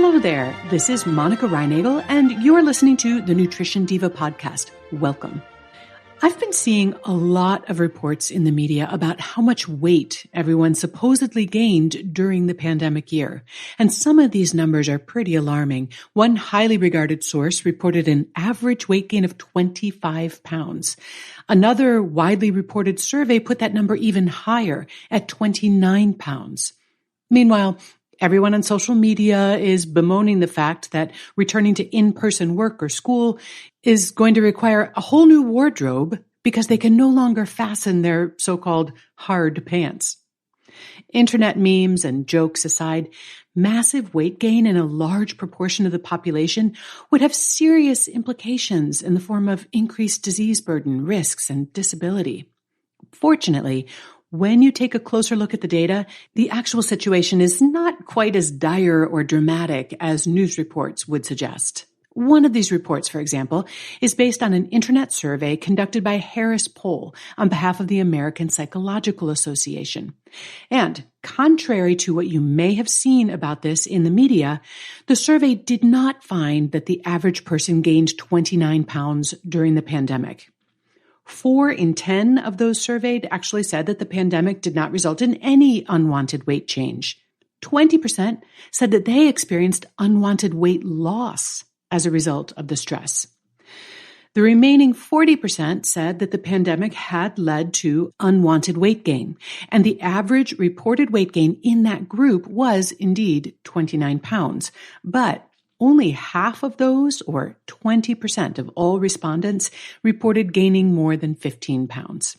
Hello there. This is Monica Reinagel, and you're listening to the Nutrition Diva podcast. Welcome. I've been seeing a lot of reports in the media about how much weight everyone supposedly gained during the pandemic year. And some of these numbers are pretty alarming. One highly regarded source reported an average weight gain of 25 pounds. Another widely reported survey put that number even higher at 29 pounds. Meanwhile, everyone on social media is bemoaning the fact that returning to in-person work or school is going to require a whole new wardrobe because they can no longer fasten their so-called hard pants. Internet memes and jokes aside, massive weight gain in a large proportion of the population would have serious implications in the form of increased disease burden, risks, and disability. Fortunately, when you take a closer look at the data, the actual situation is not quite as dire or dramatic as news reports would suggest. One of these reports, for example, is based on an internet survey conducted by Harris Poll on behalf of the American Psychological Association. And contrary to what you may have seen about this in the media, the survey did not find that the average person gained 29 pounds during the pandemic. 4 in 10 of those surveyed actually said that the pandemic did not result in any unwanted weight change. 20% said that they experienced unwanted weight loss as a result of the stress. The remaining 40% said that the pandemic had led to unwanted weight gain, and the average reported weight gain in that group was indeed 29 pounds. But only half of those, or 20% of all respondents, reported gaining more than 15 pounds.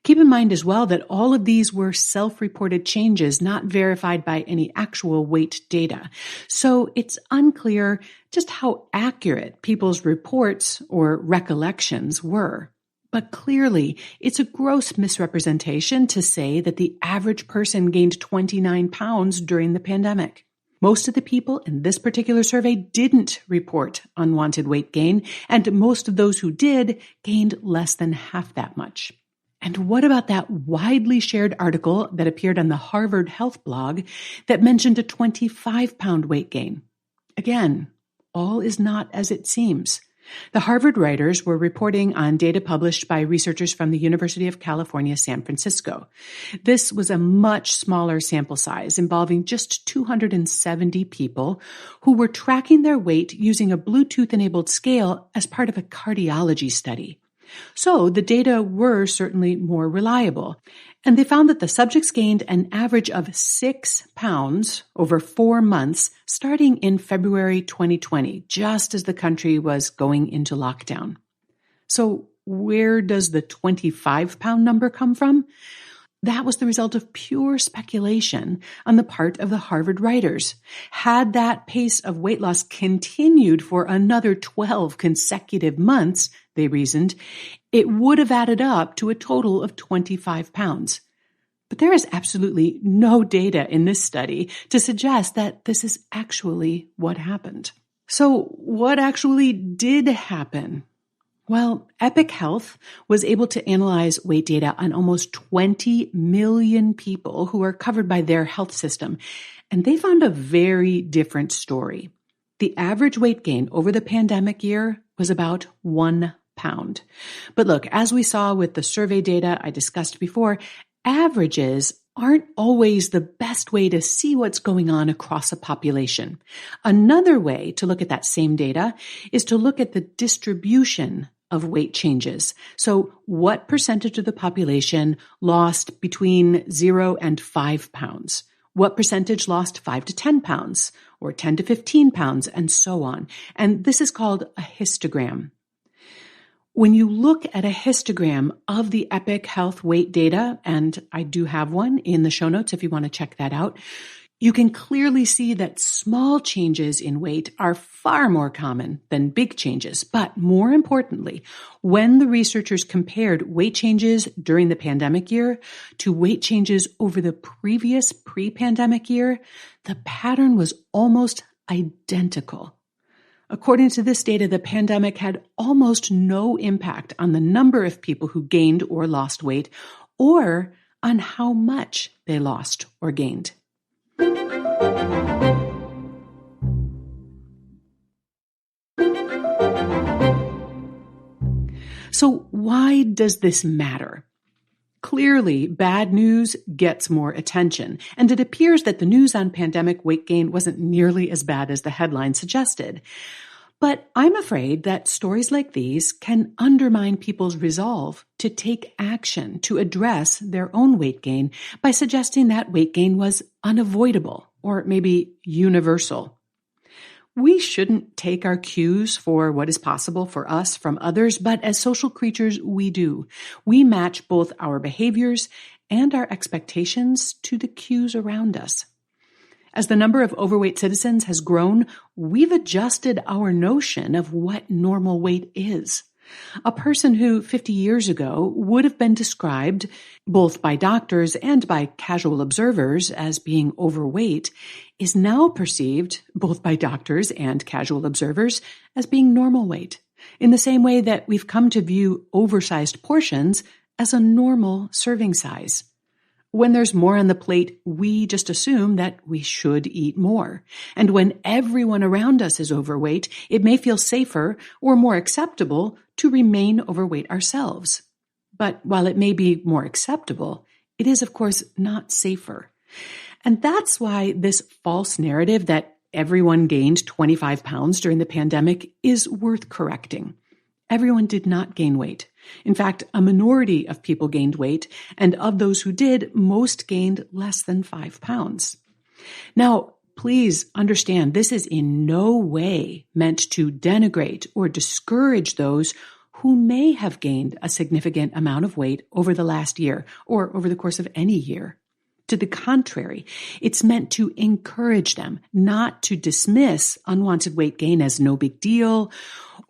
Keep in mind as well that all of these were self-reported changes not verified by any actual weight data. So it's unclear just how accurate people's reports or recollections were. But clearly, it's a gross misrepresentation to say that the average person gained 29 pounds during the pandemic. Most of the people in this particular survey didn't report unwanted weight gain, and most of those who did gained less than half that much. And what about that widely shared article that appeared on the Harvard Health blog that mentioned a 25-pound weight gain? Again, all is not as it seems. The Harvard writers were reporting on data published by researchers from the University of California, San Francisco. This was a much smaller sample size involving just 270 people who were tracking their weight using a Bluetooth-enabled scale as part of a cardiology study. So the data were certainly more reliable. And they found that the subjects gained an average of 6 pounds over 4 months starting in February 2020, just as the country was going into lockdown. So where does the 25-pound number come from? That was the result of pure speculation on the part of the Harvard writers. Had that pace of weight loss continued for another 12 consecutive months, they reasoned, it would have added up to a total of 25 pounds. But there is absolutely no data in this study to suggest that this is actually what happened. So what actually did happen? Well, Epic Health was able to analyze weight data on almost 20 million people who are covered by their health system, and they found a very different story. The average weight gain over the pandemic year was about 1 pound. But look, as we saw with the survey data I discussed before, averages aren't always the best way to see what's going on across a population. Another way to look at that same data is to look at the distribution of weight changes. So what percentage of the population lost between 0 and 5 pounds? What percentage lost 5 to 10 pounds or 10 to 15 pounds and so on? And this is called a histogram. When you look at a histogram of the Epic Health weight data, and I do have one in the show notes if you want to check that out, you can clearly see that small changes in weight are far more common than big changes. But more importantly, when the researchers compared weight changes during the pandemic year to weight changes over the previous pre-pandemic year, the pattern was almost identical. According to this data, the pandemic had almost no impact on the number of people who gained or lost weight, or on how much they lost or gained. So why does this matter? Clearly, bad news gets more attention, and it appears that the news on pandemic weight gain wasn't nearly as bad as the headline suggested. But I'm afraid that stories like these can undermine people's resolve to take action to address their own weight gain by suggesting that weight gain was unavoidable or maybe universal. We shouldn't take our cues for what is possible for us from others, but as social creatures, we do. We match both our behaviors and our expectations to the cues around us. As the number of overweight citizens has grown, we've adjusted our notion of what normal weight is. A person who 50 years ago would have been described, both by doctors and by casual observers, as being overweight, is now perceived, both by doctors and casual observers, as being normal weight, in the same way that we've come to view oversized portions as a normal serving size. When there's more on the plate, we just assume that we should eat more. And when everyone around us is overweight, it may feel safer or more acceptable to remain overweight ourselves. But while it may be more acceptable, it is, of course, not safer. And that's why this false narrative that everyone gained 25 pounds during the pandemic is worth correcting. Everyone did not gain weight. In fact, a minority of people gained weight, and of those who did, most gained less than 5 pounds. Now, please understand, this is in no way meant to denigrate or discourage those who may have gained a significant amount of weight over the last year or over the course of any year. To the contrary, it's meant to encourage them, not to dismiss unwanted weight gain as no big deal,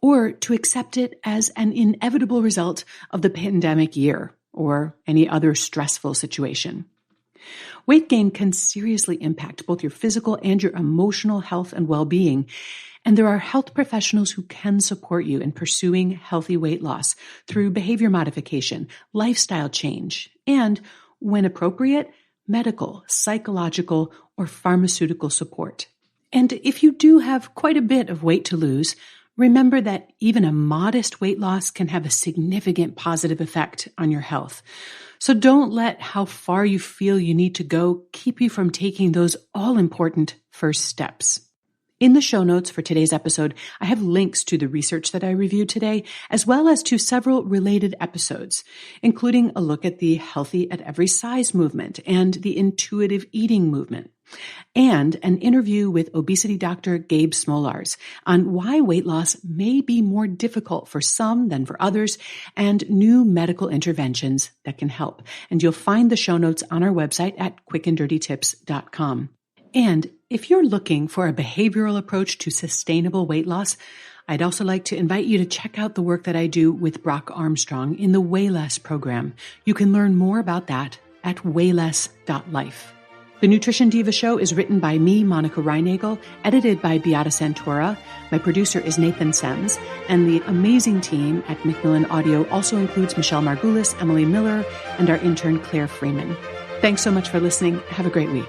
or to accept it as an inevitable result of the pandemic year or any other stressful situation. Weight gain can seriously impact both your physical and your emotional health and well-being, and there are health professionals who can support you in pursuing healthy weight loss through behavior modification, lifestyle change, and, when appropriate, medical, psychological, or pharmaceutical support. And if you do have quite a bit of weight to lose, remember that even a modest weight loss can have a significant positive effect on your health. So don't let how far you feel you need to go keep you from taking those all-important first steps. In the show notes for today's episode, I have links to the research that I reviewed today, as well as to several related episodes, including a look at the healthy at every size movement and the intuitive eating movement, and an interview with obesity doctor Gabe Smolars on why weight loss may be more difficult for some than for others, and new medical interventions that can help. And you'll find the show notes on our website at quickanddirtytips.com. And if you're looking for a behavioral approach to sustainable weight loss, I'd also like to invite you to check out the work that I do with Brock Armstrong in the Way Less program. You can learn more about that at wayless.life. The Nutrition Diva Show is written by me, Monica Reinagel, edited by Beata Santora. My producer is Nathan Sems, and the amazing team at Macmillan Audio also includes Michelle Margulis, Emily Miller, and our intern Claire Freeman. Thanks so much for listening. Have a great week.